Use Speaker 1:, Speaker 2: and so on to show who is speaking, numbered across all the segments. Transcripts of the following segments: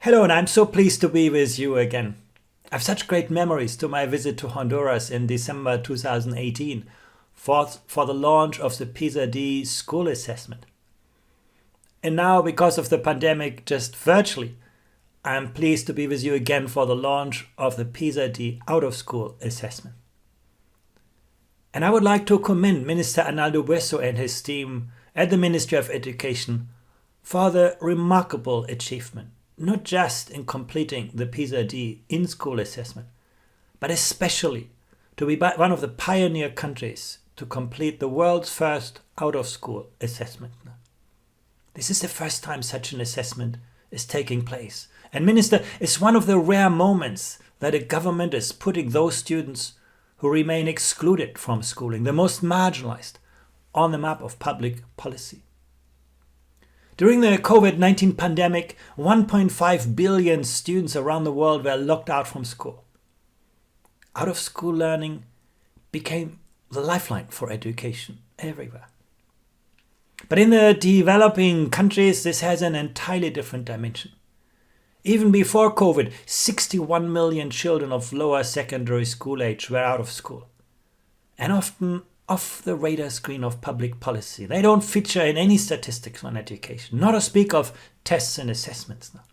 Speaker 1: Hello, and I'm so pleased to be with you again. I have such great memories to my visit to Honduras in December 2018 for the launch of the Pisa D school assessment. And now, because of the pandemic, just virtually, I'm pleased to be with you again for the launch of the Pisa D out-of-school assessment. And I would like to commend Minister Arnaldo Bueso and his team at the Ministry of Education for the remarkable achievement, not just in completing the Pisa D in-school assessment, but especially to be one of the pioneer countries to complete the world's first out-of-school assessment. This is the first time such an assessment is taking place. And Minister, it's one of the rare moments that a government is putting those students who remain excluded from schooling, the most marginalized, on the map of public policy. During the COVID-19 pandemic, 1.5 billion students around the world were locked out from school. Out-of-school learning became the lifeline for education everywhere. But in the developing countries, this has an entirely different dimension. Even before COVID, 61 million children of lower secondary school age were out of school, and often off the radar screen of public policy. They don't feature in any statistics on education, not to speak of tests and assessments now.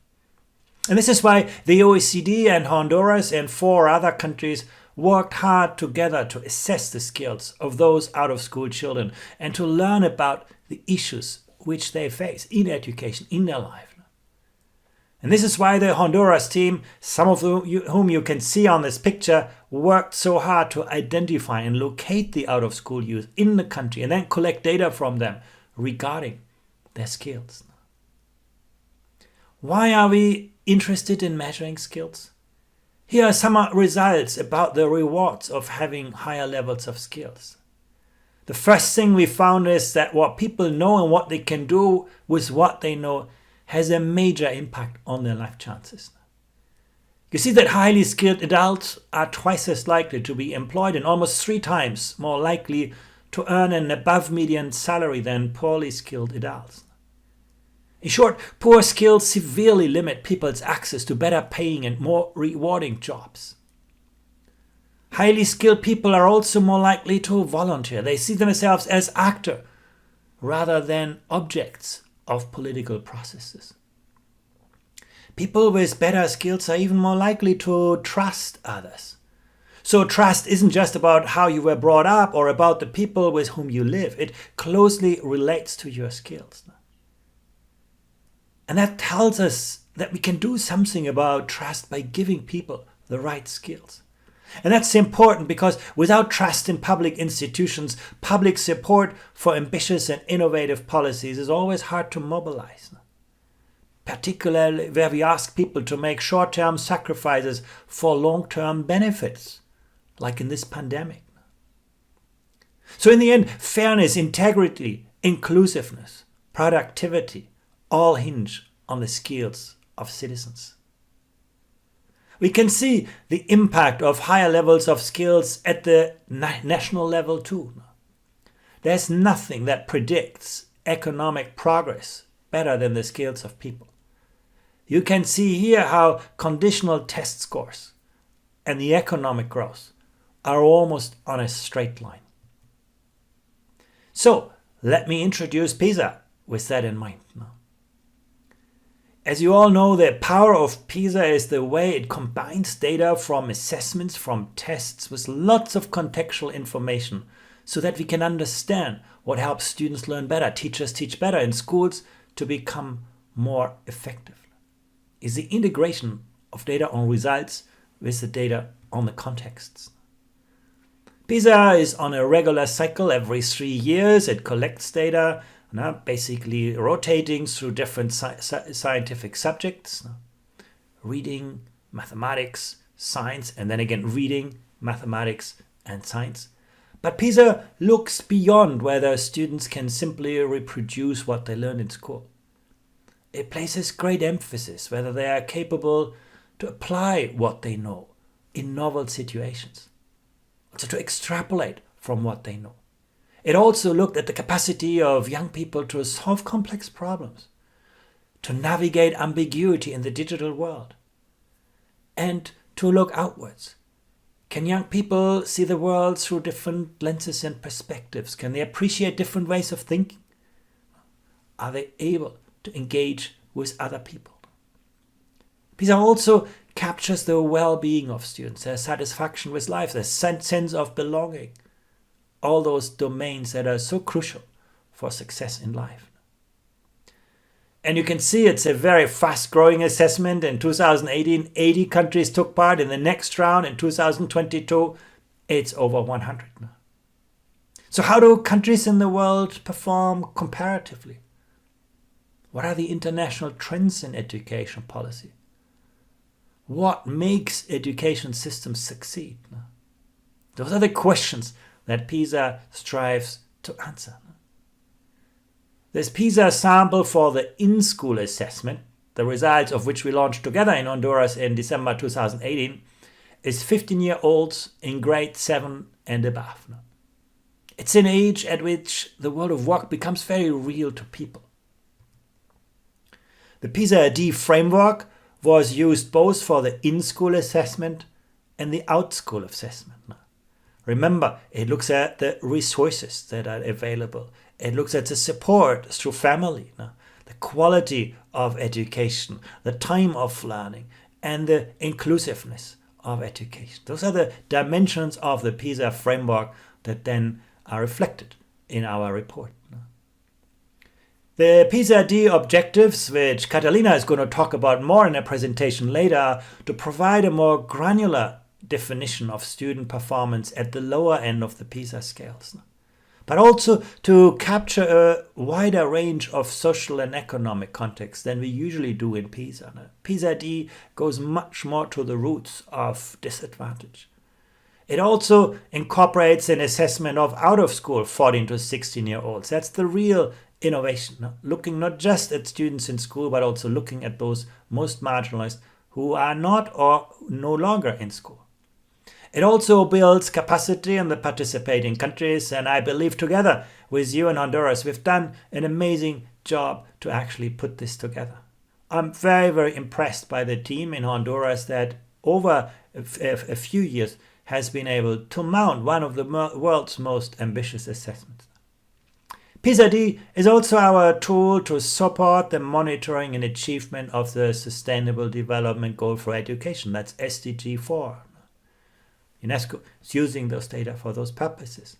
Speaker 1: And this is why the OECD and Honduras and 4 other countries worked hard together to assess the skills of those out-of-school children and to learn about the issues which they face in education, in their life. And this is why the Honduras team, some of whom you can see on this picture, worked so hard to identify and locate the out-of-school youth in the country and then collect data from them regarding their skills. Why are we interested in measuring skills? Here are some results about the rewards of having higher levels of skills. The first thing we found is that what people know and what they can do with what they know has a major impact on their life chances. You see that highly skilled adults are twice as likely to be employed and almost 3 times more likely to earn an above-median salary than poorly skilled adults. In short, poor skills severely limit people's access to better paying and more rewarding jobs. Highly skilled people are also more likely to volunteer. They see themselves as actors rather than objects of political processes. People with better skills are even more likely to trust others. So trust isn't just about how you were brought up or about the people with whom you live. It closely relates to your skills. And that tells us that we can do something about trust by giving people the right skills. And that's important because without trust in public institutions, public support for ambitious and innovative policies is always hard to mobilize. Particularly where we ask people to make short-term sacrifices for long-term benefits, like in this pandemic. So in the end, fairness, integrity, inclusiveness, productivity, all hinge on the skills of citizens. We can see the impact of higher levels of skills at the national level too. There's nothing that predicts economic progress better than the skills of people. You can see here how conditional test scores and the economic growth are almost on a straight line. So let me introduce Pisa with that in mind now. As you all know, the power of Pisa is the way it combines data from assessments, from tests, with lots of contextual information so that we can understand what helps students learn better, teachers teach better, and schools to become more effective. Is the integration of data on results with the data on the contexts. Pisa is on a regular cycle every 3 years. It collects data, basically rotating through different scientific subjects, reading, mathematics, science, and then again reading, mathematics, and science. But Pisa looks beyond whether students can simply reproduce what they learn in school. It places great emphasis whether they are capable to apply what they know in novel situations, also to extrapolate from what they know. It also looked at the capacity of young people to solve complex problems, to navigate ambiguity in the digital world, and to look outwards. Can young people see the world through different lenses and perspectives? Can they appreciate different ways of thinking? Are they able to engage with other people? PISA also captures the well-being of students, their satisfaction with life, their sense of belonging, all those domains that are so crucial for success in life. And you can see it's a very fast-growing assessment. In 2018, 80 countries took part. In the next round, in 2022, it's over 100 now. So how do countries in the world perform comparatively? What are the international trends in education policy? What makes education systems succeed? Those are the questions that PISA strives to answer. This Pisa Sample for the in-school assessment, the results of which we launched together in Honduras in December 2018, is 15-year-olds in grade 7 and above. It's an age at which the world of work becomes very real to people. The PISA-D framework was used both for the in-school assessment and the out-school assessment. Remember, it looks at the resources that are available. It looks at the support through family, the quality of education, the time of learning, and the inclusiveness of education. Those are the dimensions of the PISA framework that then are reflected in our report. The PISA-D objectives, which Catalina is going to talk about more in a presentation later, are to provide a more granular definition of student performance at the lower end of the PISA scales, but also to capture a wider range of social and economic contexts than we usually do in PISA. PISA-D goes much more to the roots of disadvantage. It also incorporates an assessment of out-of-school 14 to 16-year-olds. That's the real innovation, looking not just at students in school, but also looking at those most marginalized who are not or no longer in school. It also builds capacity in the participating countries, and I believe together with you in Honduras, we've done an amazing job to actually put this together. I'm very, very impressed by the team in Honduras that over a few years has been able to mount one of the world's most ambitious assessments. PISA-D is also our tool to support the monitoring and achievement of the Sustainable Development Goal for Education. That's SDG 4. UNESCO is using those data for those purposes.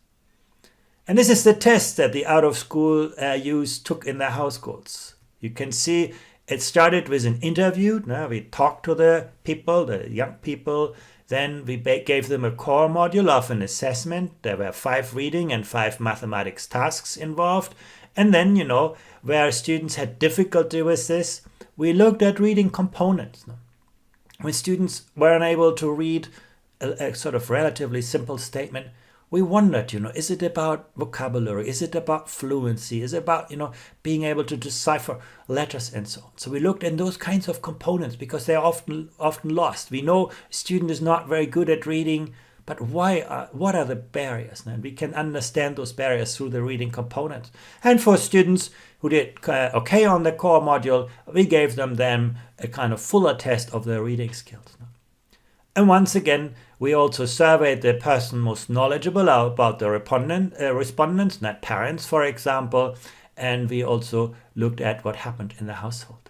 Speaker 1: And this is the test that the out-of-school youth took in their households. You can see it started with an interview. We talked to the people, the young people. Then we gave them a core module of an assessment. There were 5 reading and 5 mathematics tasks involved. And then, where students had difficulty with this, we looked at reading components. When students were unable to read a sort of relatively simple statement, we wondered, is it about vocabulary? Is it about fluency? Is it about, being able to decipher letters and so on? So we looked at those kinds of components because they're often lost. We know a student is not very good at reading, but what are the barriers? And we can understand those barriers through the reading components. And for students who did okay on the core module, we gave them then a kind of fuller test of their reading skills. And once again, we also surveyed the person most knowledgeable about the respondents, not parents, for example, and we also looked at what happened in the household.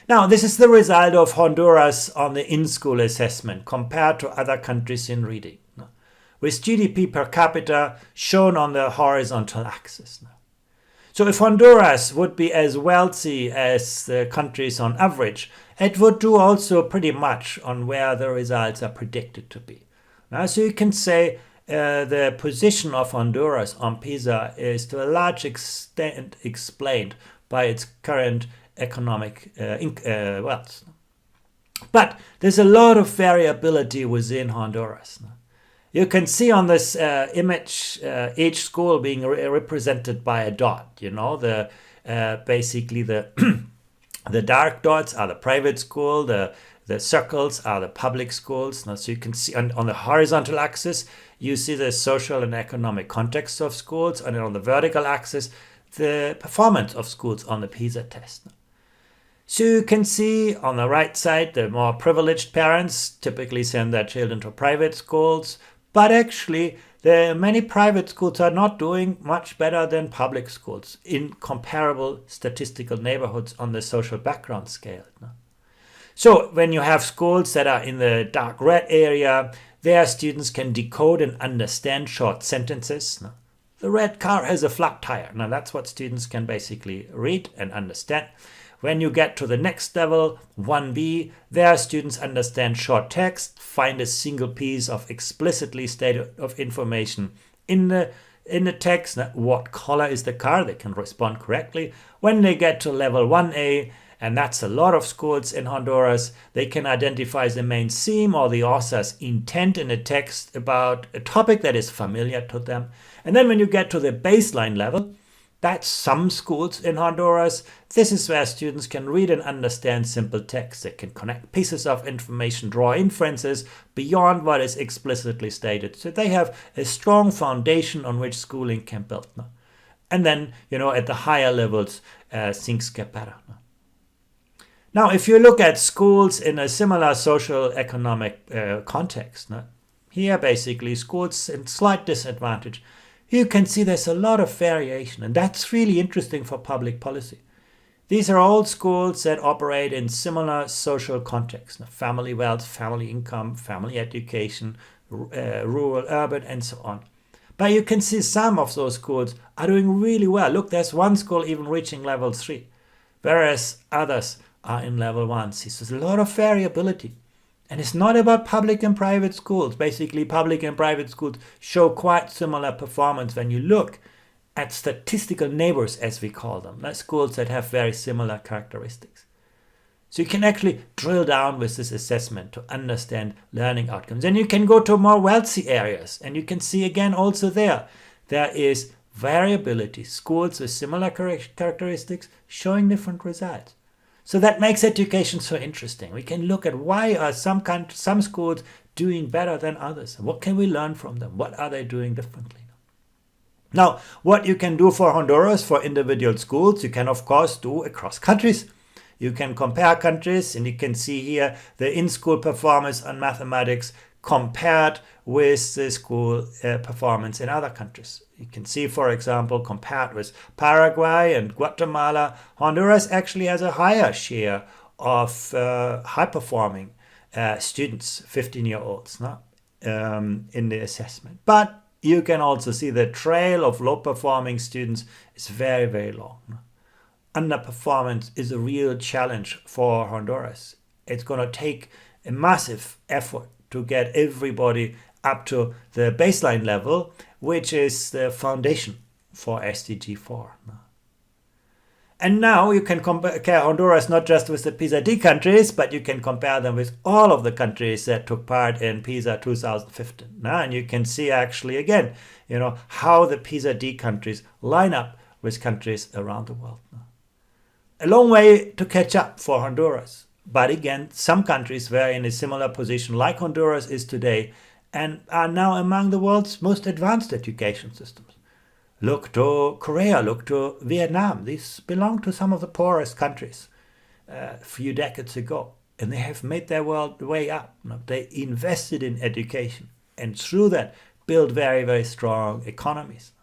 Speaker 1: Now, this is the result of Honduras on the in-school assessment compared to other countries in reading, with GDP per capita shown on the horizontal axis. So if Honduras would be as wealthy as the countries on average, it would do also pretty much on where the results are predicted to be. So you can say the position of Honduras on PISA is to a large extent explained by its current economic wealth. But there's a lot of variability within Honduras. You can see on this image each school being represented by a dot. Basically the the dark dots are the private school, the circles are the public schools. So you can see on the horizontal axis, you see the social and economic context of schools, and on the vertical axis, the performance of schools on the PISA test. So you can see on the right side, the more privileged parents typically send their children to private schools, but actually many private schools are not doing much better than public schools in comparable statistical neighborhoods on the social background scale. So when you have schools that are in the dark red area, their students can decode and understand short sentences. The red car has a flat tire. Now that's what students can basically read and understand. When you get to the next level, 1B, there students understand short text, find a single piece of explicitly stated of information in the text. What color is the car? They can respond correctly. When they get to level 1A, and that's a lot of schools in Honduras, they can identify the main theme or the author's intent in a text about a topic that is familiar to them. And then when you get to the baseline level, that's some schools in Honduras. This is where students can read and understand simple text. They can connect pieces of information, draw inferences beyond what is explicitly stated. So they have a strong foundation on which schooling can build. And then, at the higher levels, things get better. Now, if you look at schools in a similar social economic context, here basically schools in slight disadvantage, you can see there's a lot of variation, and that's really interesting for public policy. These are all schools that operate in similar social contexts: family wealth, family income, family education, rural, urban, and so on. But you can see some of those schools are doing really well. Look, there's one school even reaching level 3, whereas others are in level 1. See, so there's a lot of variability. And it's not about public and private schools. Basically, public and private schools show quite similar performance when you look at statistical neighbors, as we call them, like schools that have very similar characteristics. So you can actually drill down with this assessment to understand learning outcomes. And you can go to more wealthy areas, and you can see again also there is variability. Schools with similar characteristics showing different results. So that makes education so interesting. We can look at why are some schools doing better than others. What can we learn from them? What are they doing differently? Now, what you can do for Honduras, for individual schools, you can of course do across countries. You can compare countries, and you can see here the in-school performance on mathematics compared with the school performance in other countries. You can see, for example, compared with Paraguay and Guatemala, Honduras actually has a higher share of high-performing students, 15-year-olds, in the assessment. But you can also see the trail of low-performing students is very, very long. Underperformance is a real challenge for Honduras. It's going to take a massive effort to get everybody up to the baseline level, which is the foundation for SDG 4. And now you can compare Honduras not just with the Pisa D countries, but you can compare them with all of the countries that took part in Pisa 2015. And you can see actually again, how the Pisa D countries line up with countries around the world. A long way to catch up for Honduras. But again, some countries were in a similar position like Honduras is today and are now among the world's most advanced education systems. Look to Korea, look to Vietnam. These belong to some of the poorest countries a few decades ago. And they have made their way up. They invested in education and through that built very, very strong economies.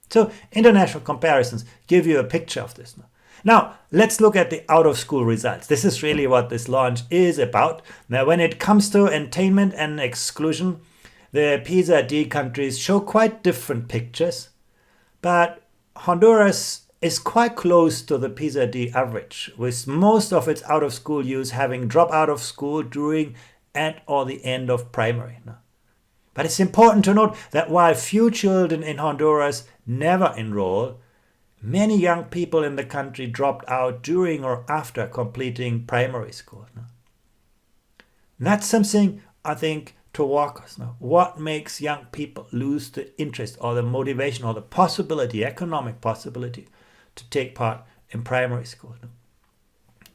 Speaker 1: So international comparisons give you a picture of this. Now, let's look at the out-of-school results. This is really what this launch is about. Now, when it comes to attainment and exclusion, the Pisa D countries show quite different pictures, but Honduras is quite close to the Pisa D average, with most of its out-of-school youth having dropped out of school during and or the end of primary. But it's important to note that while few children in Honduras never enroll, many young people in the country dropped out during or after completing primary school. And that's something I think to walk us now. What makes young people lose the interest or the motivation or the possibility, economic possibility, to take part in primary school?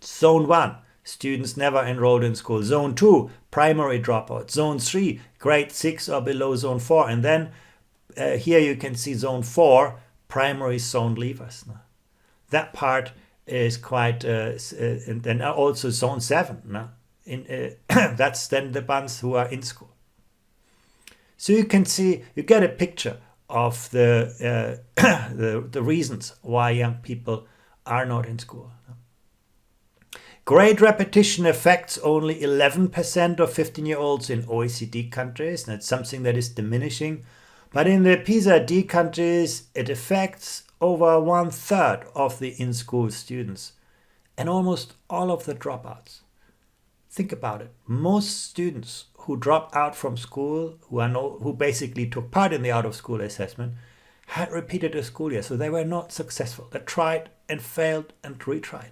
Speaker 1: Zone 1, students never enrolled in school. Zone 2, primary dropout. Zone 3, grade 6 or below zone 4. And then here you can see zone 4, primary zone leavers. That part is quite, and then also zone 7. No? That's then the ones who are in school. So you can see, you get a picture of the the reasons why young people are not in school. Grade repetition affects only 11% of 15-year-olds in OECD countries, and it's something that is diminishing. But in the Pisa D countries, it affects over 1/3 of the in-school students and almost all of the dropouts. Think about it. Most students who dropped out from school, who basically took part in the out-of-school assessment, had repeated a school year, so they were not successful. They tried and failed and retried.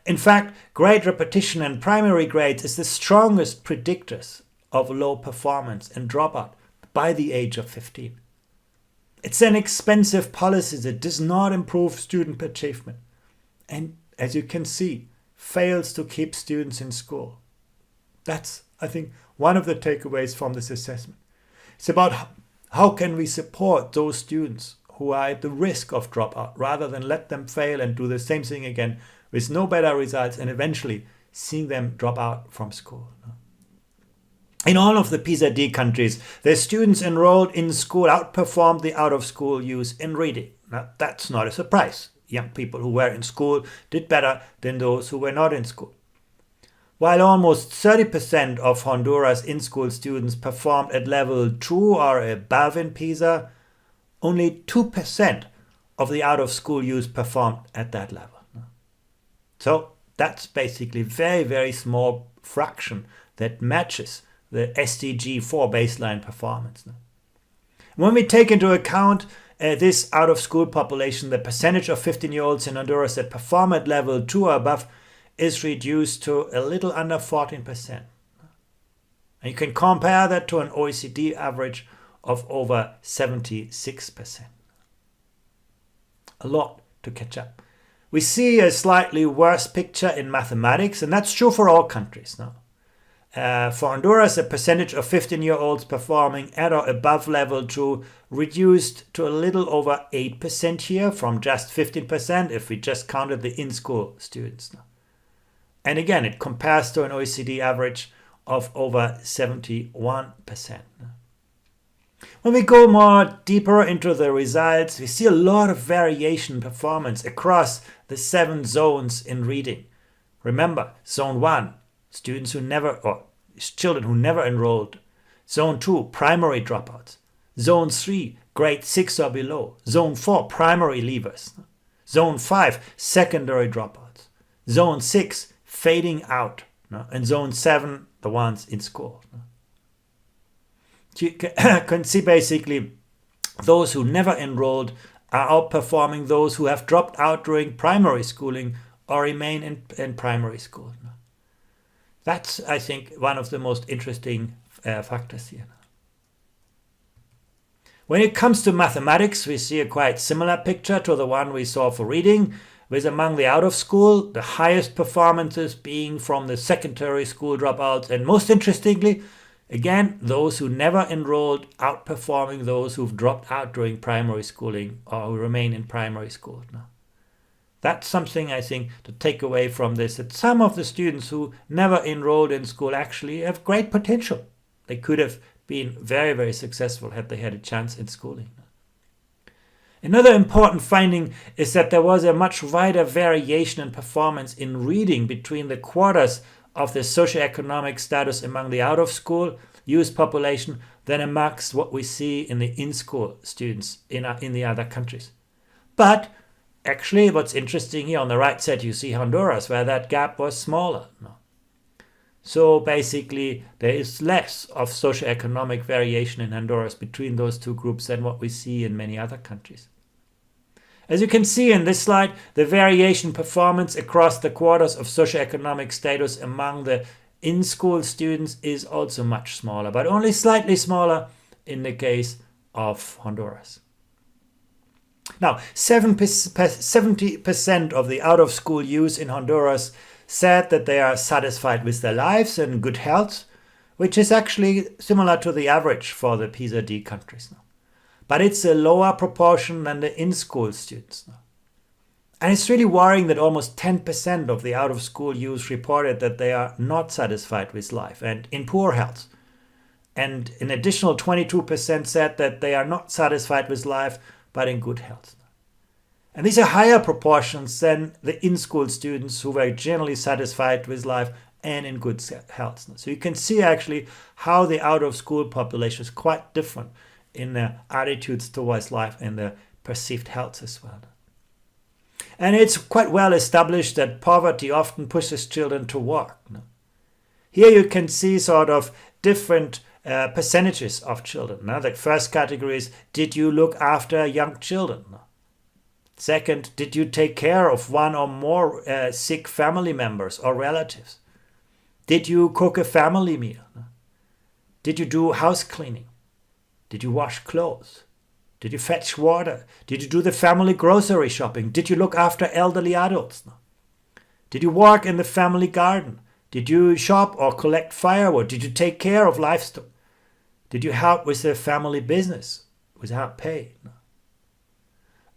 Speaker 1: In fact, grade repetition and primary grades is the strongest predictors of low performance and dropout by the age of 15. It's an expensive policy that does not improve student achievement and, as you can see, fails to keep students in school. That's, I think, one of the takeaways from this assessment. It's about how can we support those students who are at the risk of dropout rather than let them fail and do the same thing again with no better results and eventually seeing them drop out from school. In all of the Pisa D countries, the students enrolled in school outperformed the out-of-school youth in reading. Now, that's not a surprise. Young people who were in school did better than those who were not in school. While almost 30% of Honduras in-school students performed at level 2 or above in Pisa, only 2% of the out-of-school youth performed at that level. So that's basically very, very small fraction that matches the SDG 4 baseline performance. When we take into account this out-of-school population, the percentage of 15-year-olds in Honduras that perform at level 2 or above is reduced to a little under 14%. And you can compare that to an OECD average of over 76%. A lot to catch up. We see a slightly worse picture in mathematics, and that's true for all countries now. For Honduras, the percentage of 15-year-olds performing at or above level 2 reduced to a little over 8% here from just 15% if we just counted the in-school students now. And again, it compares to an OECD average of over 71%. When we go more deeper into the results, we see a lot of variation in performance across the 7 zones in reading. Remember, zone 1, students who never, or children who never enrolled. Zone 2, primary dropouts. Zone 3, grade 6 or below. Zone 4, primary leavers. Zone 5, secondary dropouts. Zone 6, fading out. And zone 7, the ones in school. You can see basically those who never enrolled are outperforming those who have dropped out during primary schooling or remain in primary school. That's, I think, one of the most interesting factors here. When it comes to mathematics, we see a quite similar picture to the one we saw for reading, with among the out-of-school, the highest performances being from the secondary school dropouts, and most interestingly, again, those who never enrolled outperforming those who've dropped out during primary schooling or who remain in primary school now. That's something I think to take away from this, that some of the students who never enrolled in school actually have great potential. They could have been very, very successful had they had a chance in schooling. Another important finding is that there was a much wider variation in performance in reading between the quarters of the socioeconomic status among the out-of-school youth population than amongst what we see in the in-school students in the other countries. But actually, what's interesting here on the right side, you see Honduras, where that gap was smaller. So basically, there is less of socioeconomic variation in Honduras between those two groups than what we see in many other countries. As you can see in this slide, the variation performance across the quarters of socioeconomic status among the in-school students is also much smaller, but only slightly smaller in the case of Honduras. Now, 70% of the out-of-school youth in Honduras said that they are satisfied with their lives and good health, which is actually similar to the average for the Pisa D countries now. But it's a lower proportion than the in-school students now. And it's really worrying that almost 10% of the out-of-school youth reported that they are not satisfied with life and in poor health. And an additional 22% said that they are not satisfied with life, but in good health. And these are higher proportions than the in-school students who were generally satisfied with life and in good health. So you can see actually how the out-of-school population is quite different in their attitudes towards life and their perceived health as well. And it's quite well established that poverty often pushes children to work. Here you can see sort of different percentages of children. The first category is, did you look after young children? Second, did you take care of one or more sick family members or relatives? Did you cook a family meal? Did you do house cleaning? Did you wash clothes? Did you fetch water? Did you do the family grocery shopping? Did you look after elderly adults? Did you work in the family garden? Did you shop or collect firewood? Did you take care of livestock? Did you help with the family business without pay?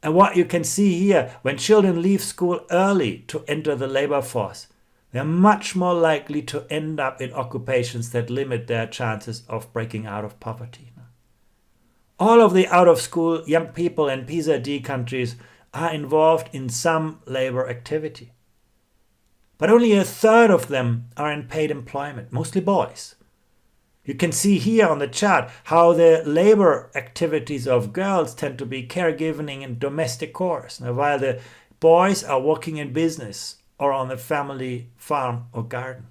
Speaker 1: And what you can see here, when children leave school early to enter the labor force, they're much more likely to end up in occupations that limit their chances of breaking out of poverty. All of the out-of-school young people in Pisa D countries are involved in some labor activity. But only a third of them are in paid employment, mostly boys. You can see here on the chart how the labor activities of girls tend to be caregiving and domestic chores, while the boys are working in business or on the family farm or garden.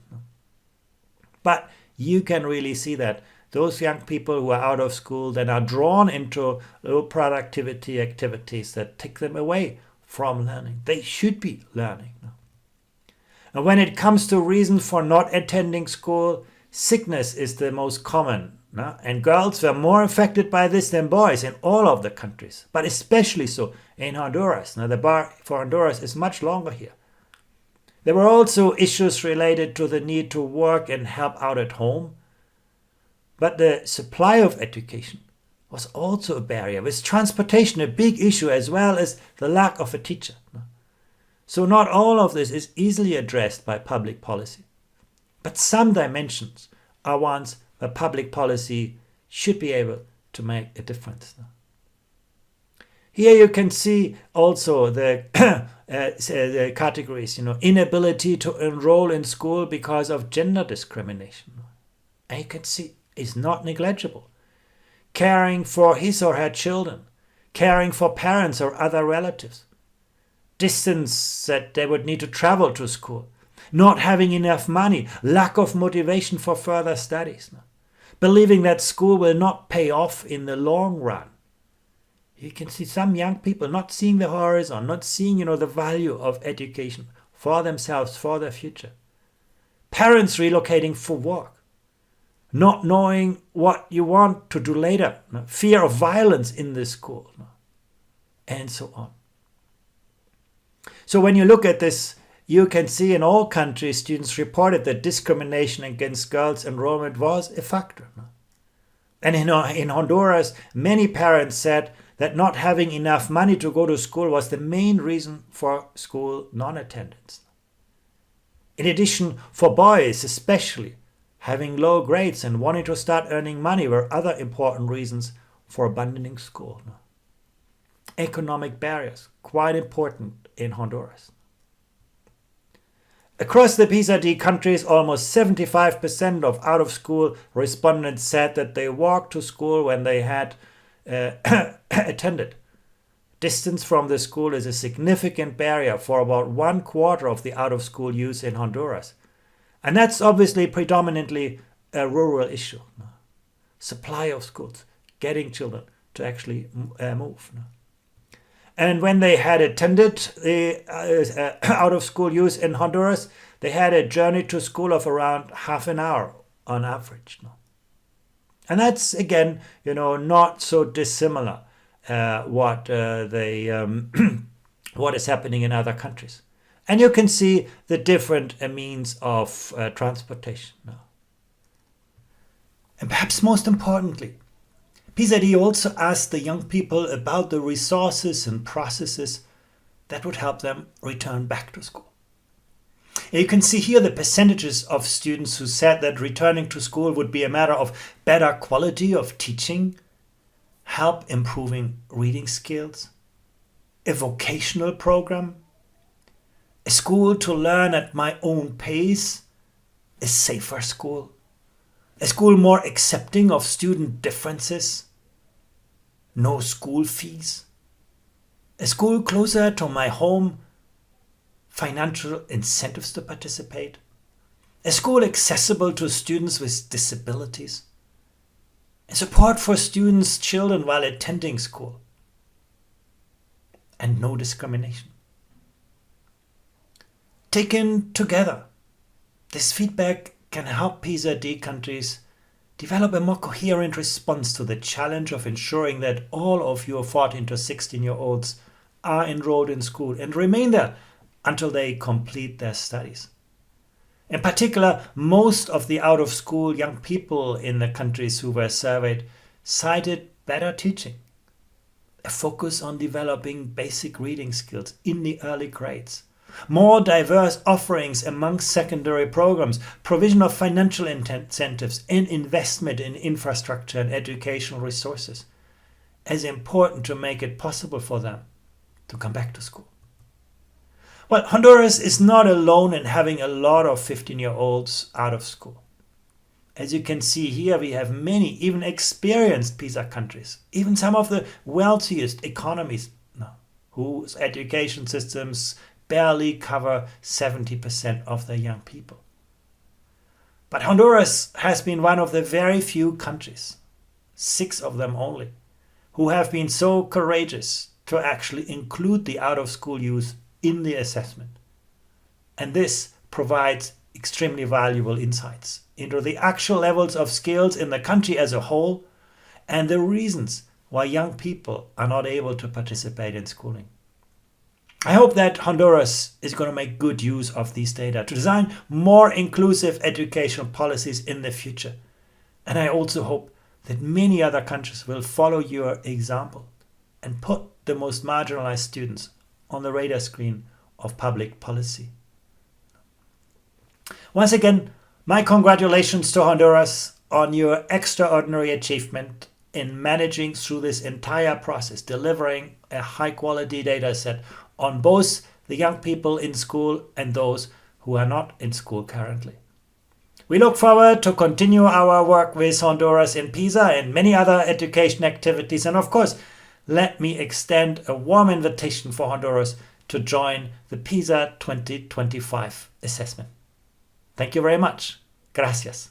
Speaker 1: But you can really see that those young people who are out of school then are drawn into low productivity activities that take them away from learning. They should be learning. And when it comes to reasons for not attending school, sickness is the most common. And girls were more affected by this than boys in all of the countries, but especially so in Honduras. Now the bar for Honduras is much longer here. There were also issues related to the need to work and help out at home. But the supply of education was also a barrier, with transportation a big issue as well as the lack of a teacher. So not all of this is easily addressed by public policy. But some dimensions are ones where public policy should be able to make a difference. Here you can see also the categories, inability to enroll in school because of gender discrimination. And you can see is not negligible. Caring for his or her children, caring for parents or other relatives, distance that they would need to travel to school, not having enough money, lack of motivation for further studies, believing that school will not pay off in the long run. You can see some young people not seeing the horizon, not seeing, the value of education for themselves, for their future. Parents relocating for work, not knowing what you want to do later, fear of violence in the school, and so on. So when you look at this, you can see in all countries, students reported that discrimination against girls' enrollment was a factor. And in Honduras, many parents said that not having enough money to go to school was the main reason for school non-attendance. In addition, for boys especially, having low grades and wanting to start earning money were other important reasons for abandoning school. Economic barriers, quite important in Honduras. Across the Pisa D countries, almost 75% of out-of-school respondents said that they walked to school when they had attended. Distance from the school is a significant barrier for about 1/4 of the out-of-school youth in Honduras. And that's obviously predominantly a rural issue. Supply of schools, getting children to actually move. And when they had attended the out-of-school youth in Honduras, they had a journey to school of around half an hour on average. And that's, again, not so dissimilar what is happening in other countries. And you can see the different means of transportation. And perhaps most importantly, Pisa D also asked the young people about the resources and processes that would help them return back to school. You can see here the percentages of students who said that returning to school would be a matter of better quality of teaching, help improving reading skills, a vocational program, a school to learn at my own pace, a safer school, a school more accepting of student differences, no school fees, a school closer to my home, financial incentives to participate, a school accessible to students with disabilities, a support for students' children while attending school, and no discrimination. Taken together, this feedback can help Pisa D countries develop a more coherent response to the challenge of ensuring that all of your 14 to 16-year-olds are enrolled in school and remain there until they complete their studies. In particular, most of the out-of-school young people in the countries who were surveyed cited better teaching, a focus on developing basic reading skills in the early grades, more diverse offerings amongst secondary programs, provision of financial incentives, and investment in infrastructure and educational resources as important to make it possible for them to come back to school. Well, Honduras is not alone in having a lot of 15-year-olds out of school. As you can see here, we have many, even experienced PISA countries, even some of the wealthiest economies now, whose education systems barely cover 70% of their young people. But Honduras has been one of the very few countries, 6 of them only, who have been so courageous to actually include the out-of-school youth in the assessment. And this provides extremely valuable insights into the actual levels of skills in the country as a whole and the reasons why young people are not able to participate in schooling. I hope that Honduras is going to make good use of these data to design more inclusive educational policies in the future. And I also hope that many other countries will follow your example and put the most marginalized students on the radar screen of public policy. Once again, my congratulations to Honduras on your extraordinary achievement in managing through this entire process, delivering a high-quality data set on both the young people in school and those who are not in school currently. We look forward to continue our work with Honduras in Pisa and many other education activities. And of course, let me extend a warm invitation for Honduras to join the Pisa 2025 assessment. Thank you very much. Gracias.